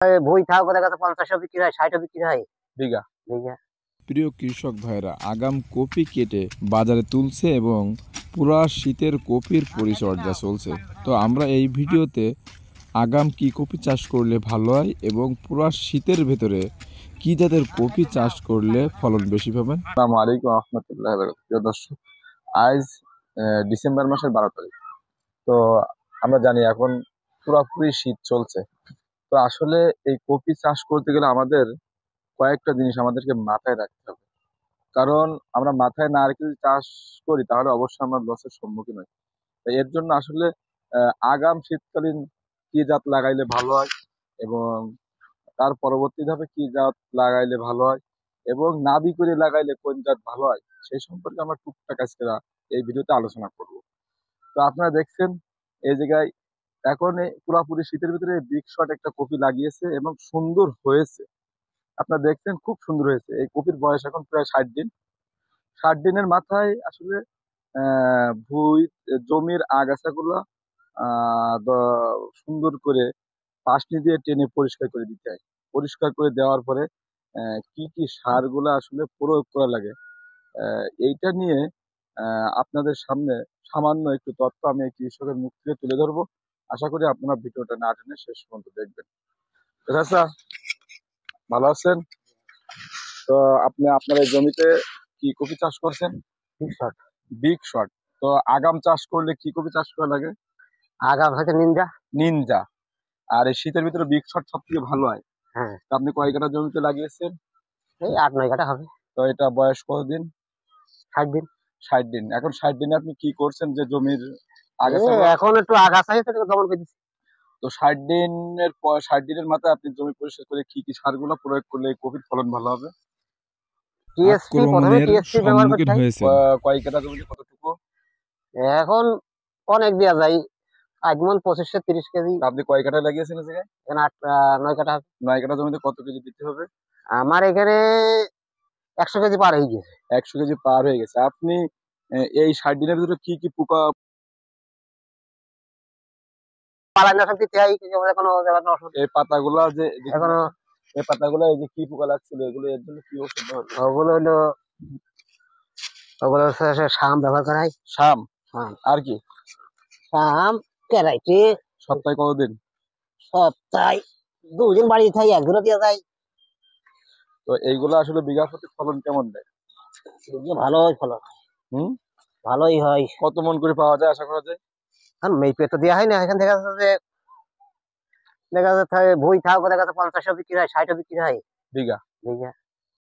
বই থাকো দেখা যাচ্ছে 50ও বিক্রি হয়, 60ও বিক্রি হয় বিঘা। বিঘা। প্রিয় কৃষক ভাইরা, আগাম কপি কেটে বাজারে তুলছে এবং পুরা শীতের কপির পরিচর্যা চলছে। তো আমরা এই ভিডিওতে আগাম কি কপি চাষ করলে ভালো হয় এবং পুরা শীতের ভেতরে কি জাতের কপি চাষ করলে ফলন বেশি পাবেন। আসসালামু আলাইকুম রহমতুল্লাহ। প্রিয় দর্শক, আজ ডিসেম্বর মাসের 12 তারিখ। তো আমরা জানি এখন পুরোপুরি শীত চলছে। তো আসলে এই কপি চাষ করতে গেলে আমাদের কয়েকটা জিনিস আমাদেরকে মাথায় রাখতে হবে। কারণ আমরা মাথায় না রেখে যদি চাষ করি তাহলে অবশ্যই আমরা লসের সম্মুখীন হই। তো এর জন্য আসলে আগাম শীতকালীন কি জাত লাগাইলে ভালো হয় এবং তার পরবর্তী ধাপে কি জাত লাগাইলে ভালো হয় এবং নাবি করে লাগাইলে কোন জাত ভালো হয় সেই সম্পর্কে আমরা টুকটাক আজকে এই ভিডিওতে আলোচনা করব। তো আপনারা দেখছেন এই জায়গায় এখন এই পুরাপুরি শীতের ভিতরে বিগ শট একটা কপি লাগিয়েছে এবং সুন্দর হয়েছে। আপনারা দেখছেন খুব সুন্দর হয়েছে। এই কপির বয়স এখন প্রায় 60 দিন। 60 দিনের মাথায় আসলে ভুঁই জমির আগাছাগুলো সুন্দর করে পাশনি দিয়ে টেনে পরিষ্কার করে দিতে হয়। পরিষ্কার করে দেওয়ার পরে কি কি সারগুলো আসলে প্রয়োগ করা লাগে এইটা নিয়ে আপনাদের সামনে সামান্য একটু তথ্য আমি এই কৃষকের মুখ থেকে তুলে ধরবো। আশা করি আপনারা ভিডিওটা না টেনে শেষ পর্যন্ত দেখবেন। আচ্ছা, ভালো আছেন? তো আপনি আপনার এই জমিতে কি কপি চাষ করছেন? Big shot. তো আগাম চাষ করলে কি কপি চাষ করা লাগে? আগাম হচ্ছে নিনজা। নিনজা। আর এই শীতের ভিতরে বিগ শট সব থেকে ভালো হয়। হ্যাঁ। তো আপনি কয় কাঠা জমিতে লাগিয়েছেন? এই 8-9 কাঠা হবে। তো এটা বয়স কতদিন? 60 দিন। 60 দিন। এখন 60 দিনে আপনি কি করছেন যে জমির এখন একটু আগাছা আছে সেটাকে দমন করে দিচ্ছি। তো 60 দিনের পর 60 দিনের মাথায় আপনি জমি পরিষ্কার করে কি কি সারগুলো প্রয়োগ করলে কপির ফলন ভালো হবে? টিএসপি, প্রথমে টিএসপি ব্যবহার করতে হয়। কয় কাঠা জমিতে কতটুকু? এখন অনেক দেওয়া যায়, আজমন 25-30 কেজি। আপনি কয় কাঠা লাগিয়েছেন এই জায়গায়? এখানে 8-9 কাঠা হবে। 9 কাঠা জমিতে কত কেজি দিতে হবে? আমার এখানে 100 কেজি পার হয়ে গেছে। 100 কেজি পার হয়ে গেছে। আপনি এই 60 দিনের ভিতরে কি কি পোকা পালানাশক দিতে হয়, এখনো এই পাতাগুলা যে এখনো এই পাতাগুলা এই যে কি পোকা লাগছিল এগুলো এর জন্য কি ওষুধ দেওয়া হবে? ওগুলো হলো শাম ব্যবহার করা হয়। শাম। হ্যাঁ। আর কি? শাম, কেরাইতে। সপ্তাহে কতদিন? সপ্তাহে 2 দিন বাড়ি থাই, একদিনও দেওয়া যায়। তো এইগুলো আসলে বিঘা প্রতি ফলন কেমন দেয়? ভালোই ফলন। ভালোই হয়। কত মন করে পাওয়া যায় আশা করা যায়? এখন মেপে তো দেওয়া হয় না, এখান দেখা যাচ্ছে যে দেখা যাচ্ছে বই থাকো দেখা যাচ্ছে 50ও বিক্রি হয়, 60ও বিক্রি হয় বিঘা। বিঘা।